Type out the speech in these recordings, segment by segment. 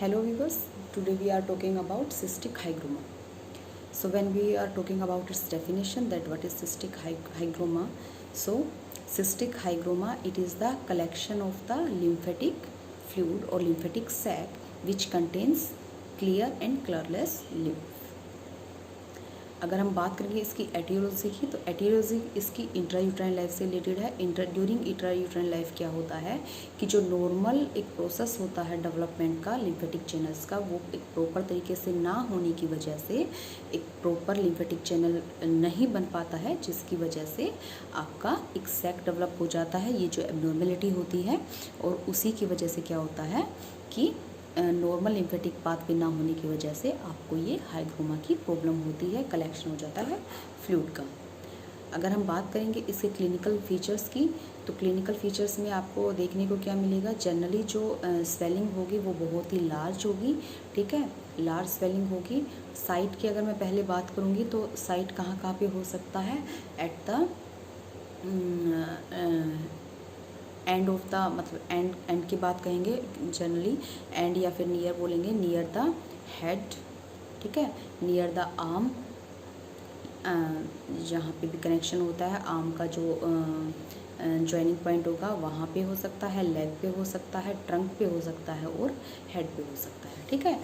Hello viewers, today we are talking about cystic hygroma. So when we are talking about its definition, that what is cystic hygroma. So cystic hygroma, it is the collection of the lymphatic fluid or lymphatic sac which contains clear and colorless lymph. अगर हम बात करेंगे इसकी aetiology की, तो aetiology इसकी intrauterine life से related है। ड्यूरिंग इंट्रायूट्राइन लाइफ क्या होता है कि जो नॉर्मल एक प्रोसेस होता है डेवलपमेंट का लिम्फेटिक चैनल्स का, वो एक प्रॉपर तरीके से ना होने की वजह से एक प्रॉपर लिम्फेटिक चैनल नहीं बन पाता है, जिसकी वजह से आपका एक सैक डेवलप हो जाता है। ये जो एबनॉर्मेलिटी होती है, और उसी की वजह से क्या होता है कि नॉर्मल लिम्फेटिक पाथवे ना होने की वजह से आपको ये हाइग्रोमा की प्रॉब्लम होती है, कलेक्शन हो जाता है फ्लूइड का। अगर हम बात करेंगे इसके क्लिनिकल फीचर्स की, तो क्लिनिकल फीचर्स में आपको देखने को क्या मिलेगा, जनरली जो स्वेलिंग होगी वो बहुत ही लार्ज होगी, ठीक है, लार्ज स्वेलिंग होगी। साइट की अगर मैं पहले बात करूँगी तो साइट कहाँ पे हो सकता है, at the end of the, मतलब एंड की बात कहेंगे जनरली, एंड या फिर नियर बोलेंगे, नियर द हेड, ठीक है, नियर द आर्म, जहाँ पे भी कनेक्शन होता है आर्म का जो जॉइनिंग पॉइंट होगा वहाँ पे हो सकता है, लेग पे हो सकता है, ट्रंक पे हो सकता है और हेड पे हो सकता है, ठीक है।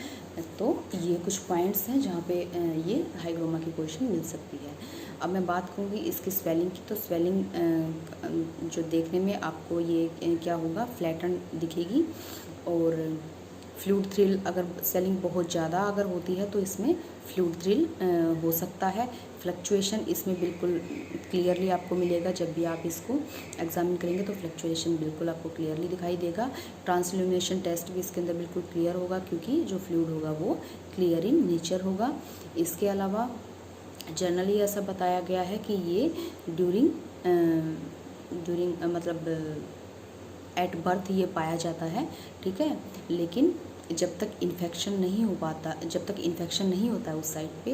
तो ये कुछ पॉइंट्स हैं जहाँ पे ये हाइग्रोमा की पोजीशन मिल सकती है। अब मैं बात करूँगी इसकी स्वेलिंग की, तो स्वेलिंग जो देखने में आपको ये क्या होगा, फ्लैटन दिखेगी। और फ्लूइड थ्रिल, अगर स्वेलिंग बहुत ज़्यादा अगर होती है तो इसमें फ्लूइड थ्रिल हो सकता है। फ्लक्चुएशन इसमें बिल्कुल क्लियरली आपको मिलेगा, जब भी आप इसको एग्जामिन करेंगे तो फ्लक्चुएशन बिल्कुल आपको क्लियरली दिखाई देगा। ट्रांसल्यूमिनेशन टेस्ट भी इसके अंदर बिल्कुल क्लियर होगा, क्योंकि जो फ्लूइड होगा वो क्लियर इन नेचर होगा। इसके अलावा जनरली ऐसा बताया गया है कि ये ड्यूरिंग मतलब एट बर्थ ये पाया जाता है, ठीक है, लेकिन जब तक इन्फेक्शन नहीं हो पाता, जब तक इन्फेक्शन नहीं होता है उस साइड पे,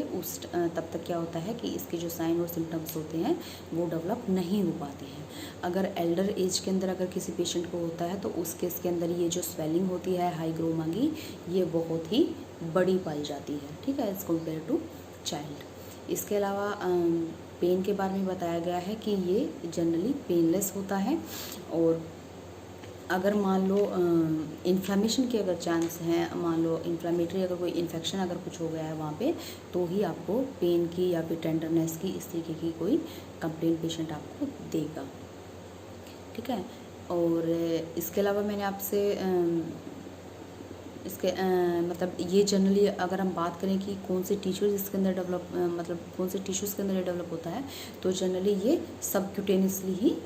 तब तक क्या होता है कि इसके जो साइन और सिम्टम्स होते हैं वो डेवलप नहीं हो पाते हैं। अगर एल्डर एज के अंदर अगर किसी पेशेंट को होता है तो उस केस के अंदर ये जो स्वेलिंग होती है हाइग्रोमा की, ये बहुत ही बड़ी पाई जाती है, ठीक है, एज़ कम्पेयर टू चाइल्ड। इसके अलावा पेन के बारे में बताया गया है कि ये जनरली पेनलेस होता है, और अगर मान लो इन्फ्लामेशन के अगर चांस हैं, मान लो इन्फ्लामेटरी अगर कोई इन्फेक्शन अगर कुछ हो गया है वहाँ पे, तो ही आपको पेन की या फिर टेंडरनेस की इस तरीके की कोई कंप्लेन पेशेंट आपको देगा, ठीक है। और इसके अलावा मैंने आपसे इसके मतलब ये जनरली अगर हम बात करें कि कौन से टिश्यूज़ इसके अंदर डेवलप, मतलब कौन से टिश्यूज़ के अंदर डेवलप होता है, तो जनरली ये सबक्यूटेनियसली ही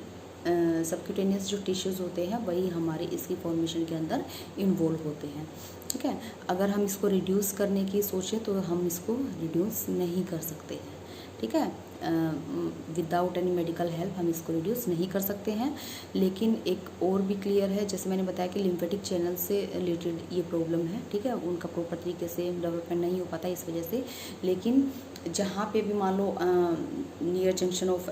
सबक्यूटेनियस जो टिश्यूज़ होते हैं वही हमारे इसकी फॉर्मेशन के अंदर इन्वॉल्व होते हैं, ठीक है। अगर हम इसको रिड्यूस करने की सोचें तो हम इसको रिड्यूस नहीं कर सकते हैं, ठीक है, विदाउट एनी मेडिकल हेल्प हम इसको रिड्यूस नहीं कर सकते हैं। लेकिन एक और भी क्लियर है, जैसे मैंने बताया कि लिम्फेटिक चैनल से रिलेटेड ये प्रॉब्लम है, ठीक है, उनका प्रॉपर तरीके से डेवलपमेंट नहीं हो पाता इस वजह से। लेकिन जहाँ पे भी मान लो नियर जंक्शन ऑफ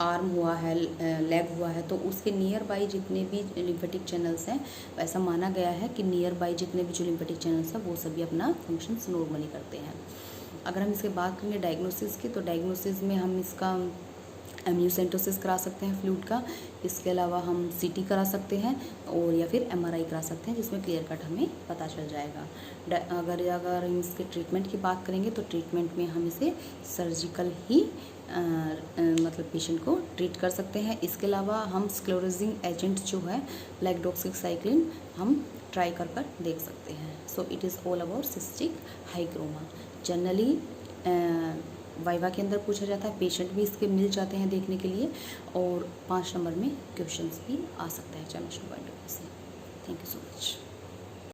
आर्म हुआ है, लेग हुआ है, तो उसके नियर बाई जितने भी लिम्फेटिक चैनल्स हैं, ऐसा माना गया है कि नियर बाई जितने भी जो लिम्फेटिक चैनल्स हैं वो सभी अपना फंक्शंस नॉर्मली करते हैं। अगर हम इसके बात करेंगे डायग्नोसिस की, तो डायग्नोसिस में हम इसका एम्नियोसेंटोसिस करा सकते हैं फ्लूइड का। इसके अलावा हम सीटी करा सकते हैं और या फिर एमआरआई करा सकते हैं, जिसमें क्लियर कट हमें पता चल जाएगा। अगर हम इसके ट्रीटमेंट की बात करेंगे तो ट्रीटमेंट में हम इसे सर्जिकल ही मतलब पेशेंट को ट्रीट कर सकते हैं। इसके अलावा हम स्क्लेरोजिंग एजेंट जो है लाइक डॉक्सीसाइक्लिन हम ट्राई कर देख सकते हैं। So it is all about cystic hygroma. Generally viva के अंदर पूछा जाता है, पेशेंट भी इसके मिल जाते हैं देखने के लिए, और 5 नंबर में क्वेश्चंस भी आ सकता है एग्जामिनेशन पॉइंट ऑफ व्यू से। Thank you so much.